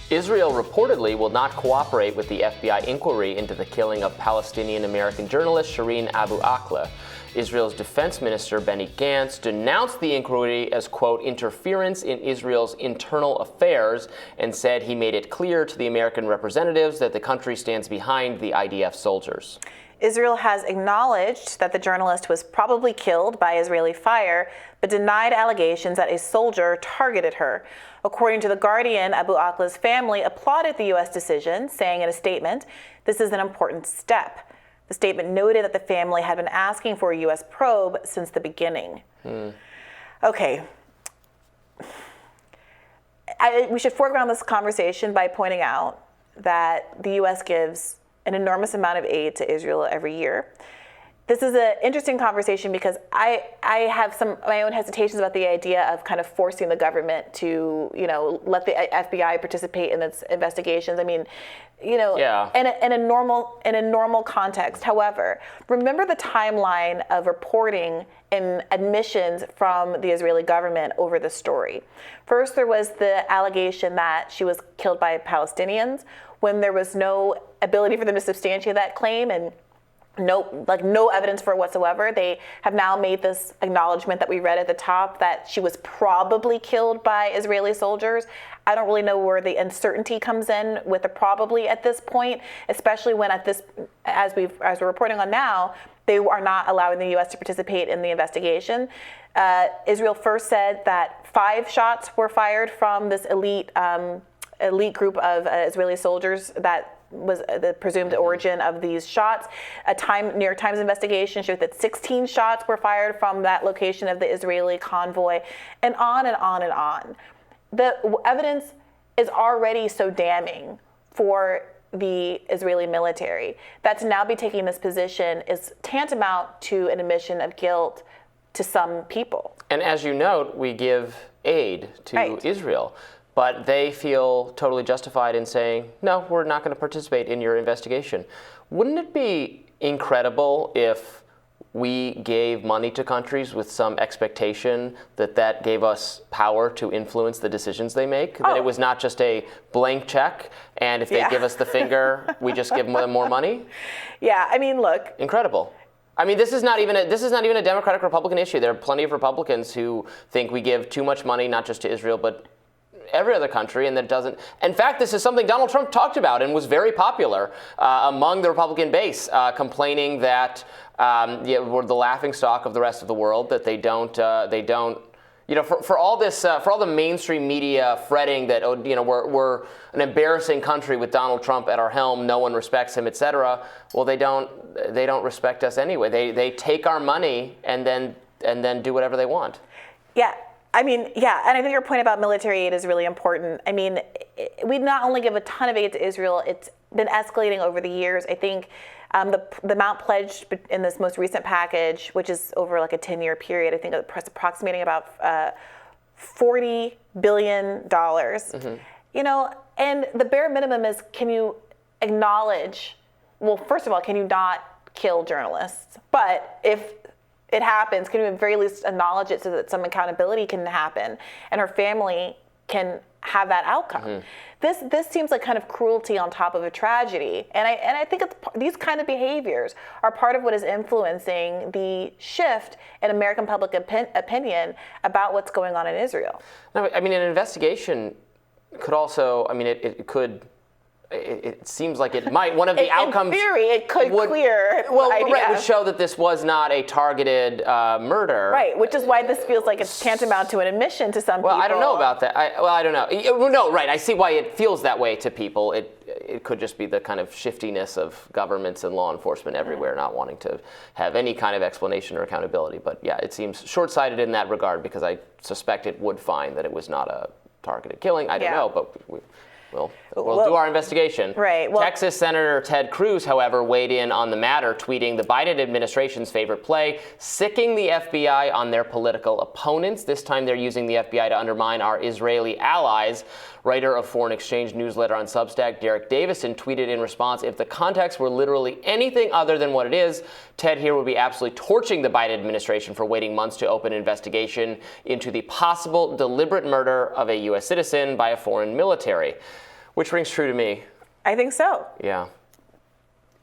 Israel reportedly will not cooperate with the FBI inquiry into the killing of Palestinian American journalist Shireen Abu Akleh. Israel's defense minister, Benny Gantz, denounced the inquiry as, quote, interference in Israel's internal affairs, and said he made it clear to the American representatives that the country stands behind the IDF soldiers. Israel has acknowledged that the journalist was probably killed by Israeli fire, but denied allegations that a soldier targeted her. According to The Guardian, Abu Akleh's family applauded the U.S. decision, saying in a statement, "This is an important step." The statement noted that the family had been asking for a U.S. probe since the beginning. Okay. We should foreground this conversation by pointing out that the U.S. gives an enormous amount of aid to Israel every year. This is an interesting conversation because I have some of my own hesitations about the idea of kind of forcing the government to, let the FBI participate in its investigations. I mean, in a normal context. However, remember the timeline of reporting and admissions from the Israeli government over the story. First, there was the allegation that she was killed by Palestinians, when there was no ability for them to substantiate that claim and no evidence for it whatsoever. They have now made this acknowledgement that we read at the top that she was probably killed by Israeli soldiers. I don't really know where the uncertainty comes in with the probably at this point, especially when as we're reporting on now, they are not allowing the U.S. to participate in the investigation. Israel first said that 5 shots were fired from this elite group of Israeli soldiers that was the presumed origin of these shots. New York Times investigation showed that 16 shots were fired from that location of the Israeli convoy, and on and on and on. The evidence is already so damning for the Israeli military that to now be taking this position is tantamount to an admission of guilt to some people. And as you note, we give aid to Israel. But they feel totally justified in saying, no, we're not going to participate in your investigation. Wouldn't it be incredible if we gave money to countries with some expectation that gave us power to influence the decisions they make? That it was not just a blank check, and if they give us the finger, we just give them more money? Yeah, I mean, look. Incredible. I mean, this is not even a Democratic-Republican issue. There are plenty of Republicans who think we give too much money, not just to Israel, but every other country, and that doesn't. In fact, this is something Donald Trump talked about and was very popular among the Republican base, complaining that we're the laughingstock of the rest of the world, that they don't, for all this, for all the mainstream media fretting that, we're an embarrassing country with Donald Trump at our helm, no one respects him, etc. Well, they don't respect us anyway. They take our money and then do whatever they want. Yeah. I mean, yeah, and I think your point about military aid is really important. I mean, we not only give a ton of aid to Israel, it's been escalating over the years. I think the amount pledged in this most recent package, which is over like a 10-year period, I think it's approximating about $40 billion. Mm-hmm. And the bare minimum is, can you acknowledge, well, first of all, can you not kill journalists? But if it happens, can you at the very least acknowledge it so that some accountability can happen and her family can have that outcome? Mm-hmm. This seems like kind of cruelty on top of a tragedy, and I think these kind of behaviors are part of what is influencing the shift in American public opinion about what's going on in Israel. No, I mean, an investigation could also, I mean, it could. It seems like it might. One of the outcomes, in theory, it could clear. Would show that this was not a targeted murder. Right, which is why this feels like it's tantamount to an admission to some people. Well, I don't know about that. I don't know. No, right. I see why it feels that way to people. It could just be the kind of shiftiness of governments and law enforcement everywhere not wanting to have any kind of explanation or accountability. But yeah, it seems short-sighted in that regard because I suspect it would find that it was not a targeted killing. I don't know, but. We'll do our investigation. Right. Well, Texas Senator Ted Cruz, however, weighed in on the matter, tweeting the Biden administration's favorite play, sicking the FBI on their political opponents. This time they're using the FBI to undermine our Israeli allies. Writer of Foreign Exchange newsletter on Substack, Derek Davison, tweeted in response, if the context were literally anything other than what it is, Ted here would be absolutely torching the Biden administration for waiting months to open an investigation into the possible deliberate murder of a U.S. citizen by a foreign military. Which rings true to me. I think so. Yeah.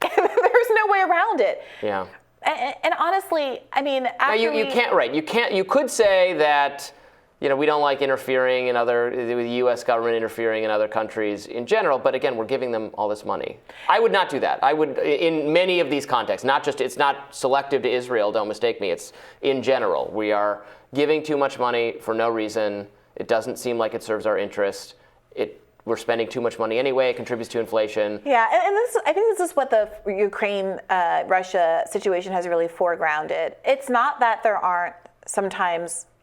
There's no way around it. Yeah. And honestly, I mean, after you can't, right? You could say that, we don't like interfering the U.S. government interfering in other countries in general, but again, we're giving them all this money. I would not do that. I would, in many of these contexts, it's not selective to Israel, don't mistake me, it's in general. We are giving too much money for no reason. It doesn't seem like it serves our interest. We're spending too much money anyway. It contributes to inflation. Yeah, and I think this is what the Ukraine-Russia situation has really foregrounded. It's not that there aren't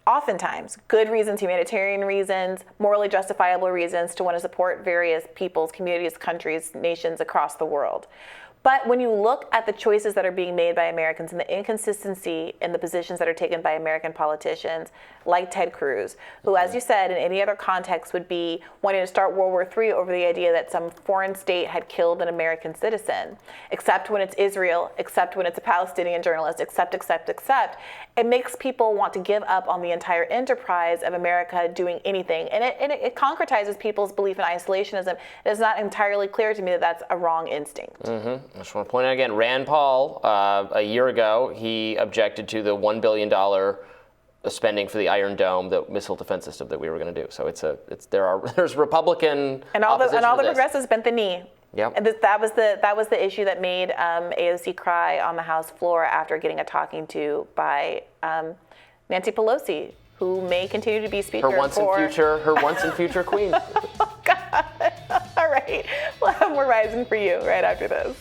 oftentimes, good reasons, humanitarian reasons, morally justifiable reasons to want to support various peoples, communities, countries, nations across the world. But when you look at the choices that are being made by Americans and the inconsistency in the positions that are taken by American politicians, like Ted Cruz, who, as you said, in any other context would be wanting to start World War III over the idea that some foreign state had killed an American citizen, except when it's Israel, except when it's a Palestinian journalist, except. It makes people want to give up on the entire enterprise of America doing anything. And it concretizes people's belief in isolationism. It is not entirely clear to me that that's a wrong instinct. Mm-hmm. I just want to point out again, Rand Paul, a year ago, he objected to the $1 billion spending for the Iron Dome, the missile defense system that we were going to do. So there's Republican and all the this. progressives bent the knee. Yep. And that was the issue that made AOC cry on the House floor after getting a talking to by Nancy Pelosi, who may continue to be speaker her once and future queen. Oh God! All right, well, we're rising for you right after this.